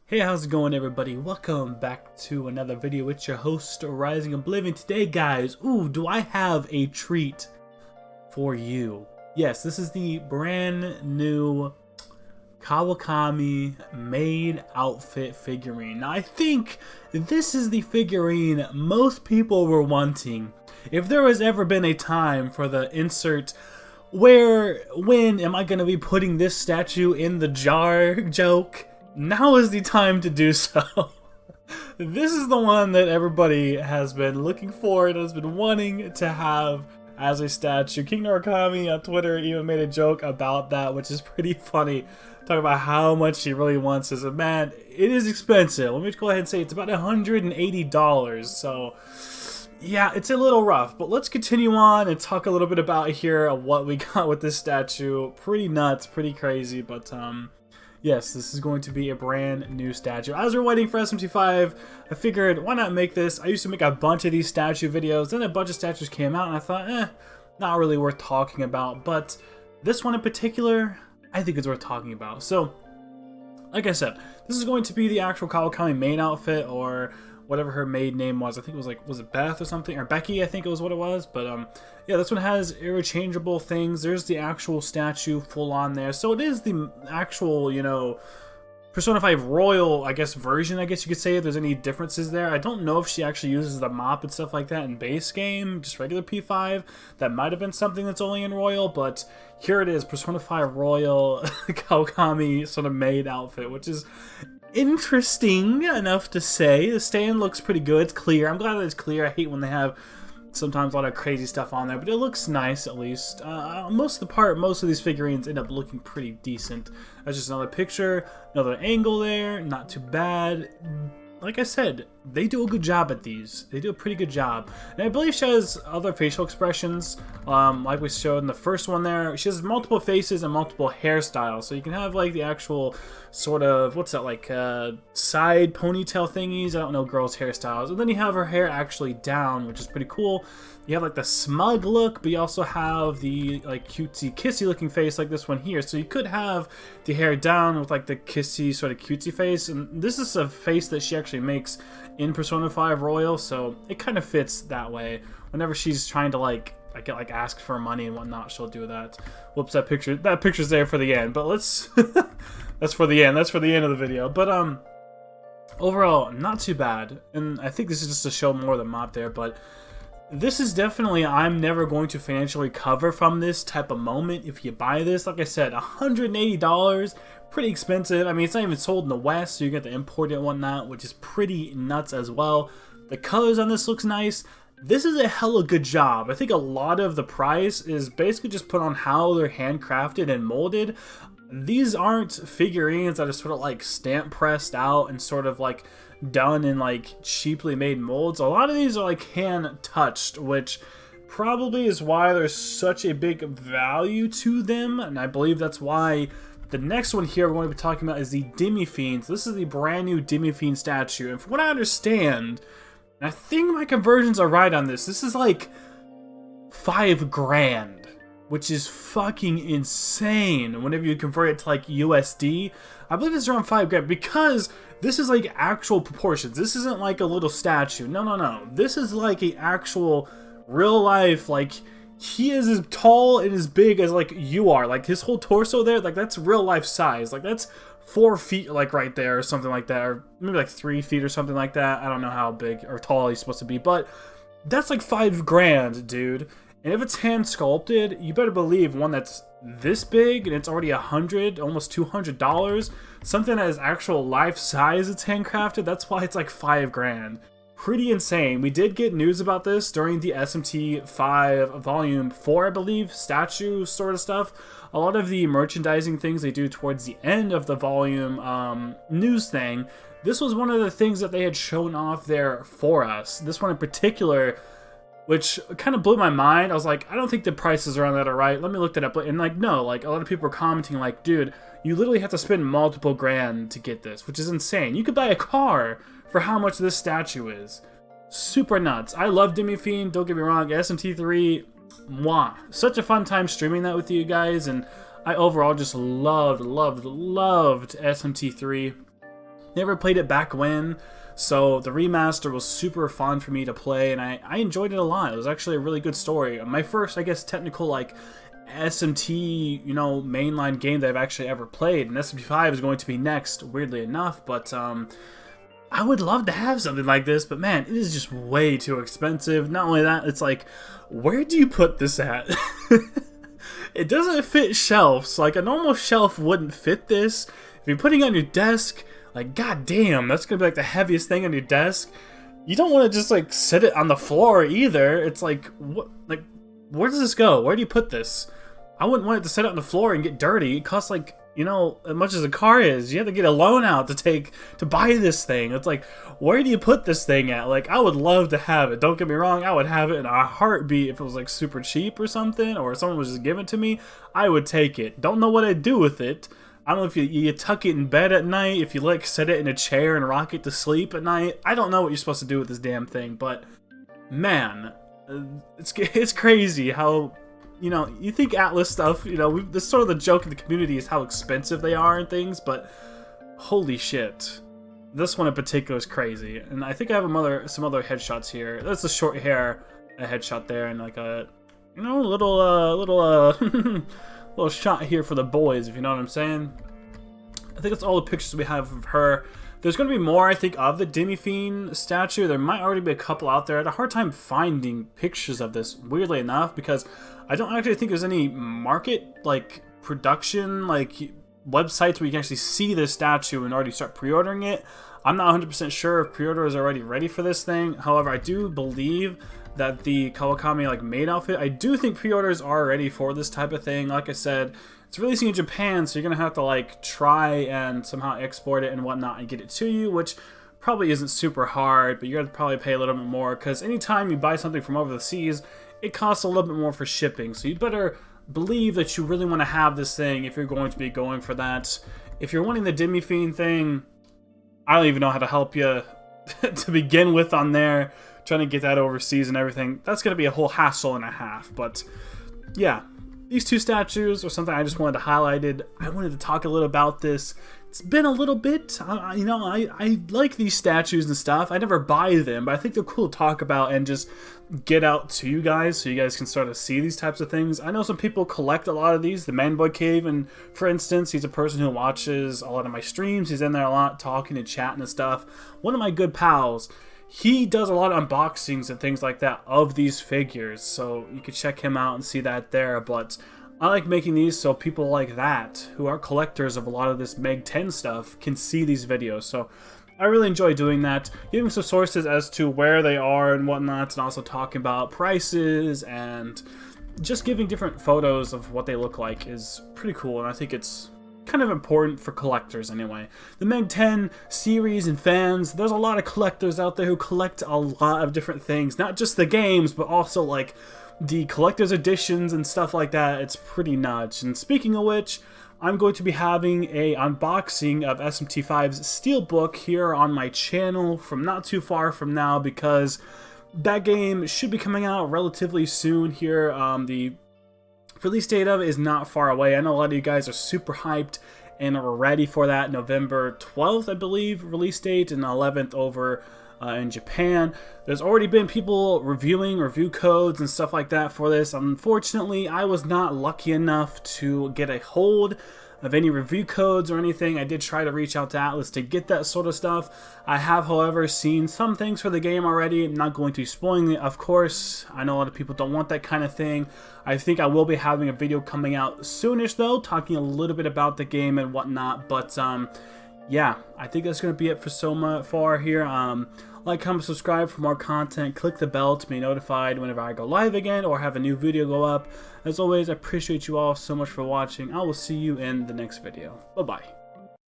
Hey, how's it going, everybody? Welcome back to another video. It's your host, Rising Oblivion. Today, guys, do I have a treat for you? Yes, this is the brand new Kawakami Maid outfit figurine. Now, I think this is the figurine most people were wanting. If there has ever been a time for the insert when am I going to be putting this statue in the jar joke, now is the time to do so. This is the one that everybody has been looking for and has been wanting to have as a statue. King Narukami on Twitter even made a joke about that, which is pretty funny. Talking about how much he really wants this. And man, it is expensive. Let me just go ahead and say it's about $180. So yeah, it's a little rough, but let's continue on and talk a little bit about here what we got with this statue. Pretty nuts, pretty crazy, but yes, this is going to be a brand new statue. As we're waiting for SMT5, I figured, why not make this? I used to make a bunch of these statue videos, then a bunch of statues came out, and I thought, not really worth talking about. But this one in particular, I think it's worth talking about. So, like I said, this is going to be the actual Kawakami Maid outfit, or whatever her maid name was. I think it was was it Beth or something? Or Becky, I think it was what it was. But yeah, this one has interchangeable things. There's the actual statue full on there. So it is the actual, Persona 5 Royal, I guess, version, I guess you could say, if there's any differences there. I don't know if she actually uses the mop and stuff like that in base game, just regular P5. That might have been something that's only in Royal, but here it is, Persona 5 Royal Kawakami sort of maid outfit, which is interesting enough to say. The stand looks pretty good. It's clear. I'm glad that it's clear. I hate when they have sometimes a lot of crazy stuff on there, but it looks nice at least. Most of these figurines end up looking pretty decent. That's just another picture, another angle there. Not too bad. Like I said, they do a good job at these. They do a pretty good job. And I believe she has other facial expressions, like we showed in the first one there. She has multiple faces and multiple hairstyles. So you can have like the actual sort of, what's that, like side ponytail thingies. I don't know girls' hairstyles. And then you have her hair actually down, which is pretty cool. You have like the smug look, but you also have the like cutesy kissy looking face like this one here. So you could have the hair down with like the kissy sort of cutesy face. And this is a face that she actually makes in Persona 5 Royal, so it kind of fits that way. Whenever she's trying to ask for money and whatnot, she'll do that. Whoops, that picture's there for the end, but let's that's for the end of the video. But overall, not too bad. And I think this is just to show more of the mop there, but this is definitely, I'm never going to financially recover from this type of moment if you buy this. Like I said, $180, pretty expensive. I mean, it's not even sold in the West, so you get to import it and whatnot, which is pretty nuts as well. The colors on this looks nice. This is a hella good job. I think a lot of the price is basically just put on how they're handcrafted and molded. These aren't figurines that are sort of like stamp pressed out and sort of like done in like cheaply made molds. A lot of these are like hand touched, which probably is why there's such a big value to them. And I believe that's why the next one here we're going to be talking about is the Demi-fiend. So this is the brand new Demi-fiend statue. And from what I understand, and I think my conversions are right on this, this is like $5 grand, which is fucking insane whenever you convert it to like USD. I believe it's around $5 grand because this is like actual proportions. This isn't like a little statue. No. This is like a actual real life, like he is as tall and as big as like you are. Like his whole torso there, like that's real life size. Like that's 4 feet like right there or something like that. Or maybe like 3 feet or something like that. I don't know how big or tall he's supposed to be, but that's like $5 grand, dude. And if it's hand sculpted, you better believe one that's this big and it's already $100, almost $200. Something that is actual life size, it's handcrafted. That's why it's like $5 grand. Pretty insane. We did get news about this during the SMT5 Volume 4, I believe, statue sort of stuff. A lot of the merchandising things they do towards the end of the volume news thing, this was one of the things that they had shown off there for us. This one in particular, which kind of blew my mind. I was like, I don't think the prices around that are right. Let me look that up. And like, no, like a lot of people are commenting like, dude, you literally have to spend multiple grand to get this, which is insane. You could buy a car for how much this statue is. Super nuts. I love Demi-fiend, don't get me wrong. SMT3, mwah. Such a fun time streaming that with you guys, and I overall just loved SMT3. Never played it back when, so the remaster was super fun for me to play, and I enjoyed it a lot. It was actually a really good story. My first, I guess, technical, like, SMT, you know, mainline game that I've actually ever played, and SMT5 is going to be next, weirdly enough, but, I would love to have something like this, but man, it is just way too expensive. Not only that, it's like, where do you put this at? It doesn't fit shelves. Like, a normal shelf wouldn't fit this. If you're putting it on your desk, like, goddamn, that's gonna be like the heaviest thing on your desk. You don't want to just like sit it on the floor either. It's like, what? Like, where does this go? Where do you put this? I wouldn't want it to sit on the floor and get dirty. It costs like, you know, as much as a car is. You have to get a loan out to buy this thing. It's like, where do you put this thing at? Like, I would love to have it. Don't get me wrong, I would have it in a heartbeat if it was like super cheap or something, or someone was just giving it to me. I would take it. Don't know what I'd do with it. I don't know if you tuck it in bed at night, if you like set it in a chair and rock it to sleep at night. I don't know what you're supposed to do with this damn thing, but man, it's crazy how, you know, you think Atlas stuff, you know, this is sort of the joke in the community is how expensive they are and things, but holy shit. This one in particular is crazy. And I think I have some other headshots here. That's a short hair headshot there, and like a, you know, little shot here for the boys, if you know what I'm saying. I think that's all the pictures we have of her. There's going to be more, I think, of the Demi-fiend statue. There might already be a couple out there. I had a hard time finding pictures of this, weirdly enough, because I don't actually think there's any market, like, production, like, websites where you can actually see this statue and already start pre-ordering it. I'm not 100% sure if pre-order is already ready for this thing. However, I do believe that the Kawakami, like, Maid outfit, I do think pre-orders are ready for this type of thing. Like I said, it's releasing in Japan, so you're gonna have to like try and somehow export it and whatnot and get it to you, which probably isn't super hard, but you're gonna probably pay a little bit more, because anytime you buy something from over the seas, it costs a little bit more for shipping. So you better believe that you really want to have this thing if you're going to be going for that. If you're wanting the Demi-fiend thing, I don't even know how to help you to begin with on there, trying to get that overseas and everything. That's gonna be a whole hassle and a half. But yeah, these two statues are something I just wanted to highlight. I wanted to talk a little about this. It's been a little bit, you know, I like these statues and stuff. I never buy them, but I think they're cool to talk about and just get out to you guys so you guys can start to see these types of things. I know some people collect a lot of these. The Manboy Cave, and for instance, he's a person who watches a lot of my streams. He's in there a lot talking and chatting and stuff. One of my good pals, he does a lot of unboxings and things like that of these figures, so you can check him out and see that there. But I like making these so people like that, who are collectors of a lot of this Meg 10 stuff, can see these videos. So I really enjoy doing that, giving some sources as to where they are and whatnot, and also talking about prices and just giving different photos of what they look like is pretty cool, and I think it's kind of important for collectors anyway. The Meg 10 series and fans, there's a lot of collectors out there who collect a lot of different things, not just the games, but also like the collector's editions and stuff like that. It's pretty nuts. And speaking of which, I'm going to be having a unboxing of SMT5's Steelbook here on my channel from not too far from now, because that game should be coming out relatively soon here. The release date of it is not far away. I know a lot of you guys are super hyped and are ready for that. November 12th, I believe, release date, and 11th over in Japan. There's already been people reviewing review codes and stuff like that for this. Unfortunately, I was not lucky enough to get a hold of any review codes or anything. I did try to reach out to Atlas to get that sort of stuff. I have, however, seen some things for the game already. I'm not going to be spoiling it, of course. I know a lot of people don't want that kind of thing. I think I will be having a video coming out soonish, though, talking a little bit about the game and whatnot. But yeah, I think that's going to be it for so far here. Like, comment, subscribe for more content. Click the bell to be notified whenever I go live again or have a new video go up. As always, I appreciate you all so much for watching. I will see you in the next video. Bye-bye.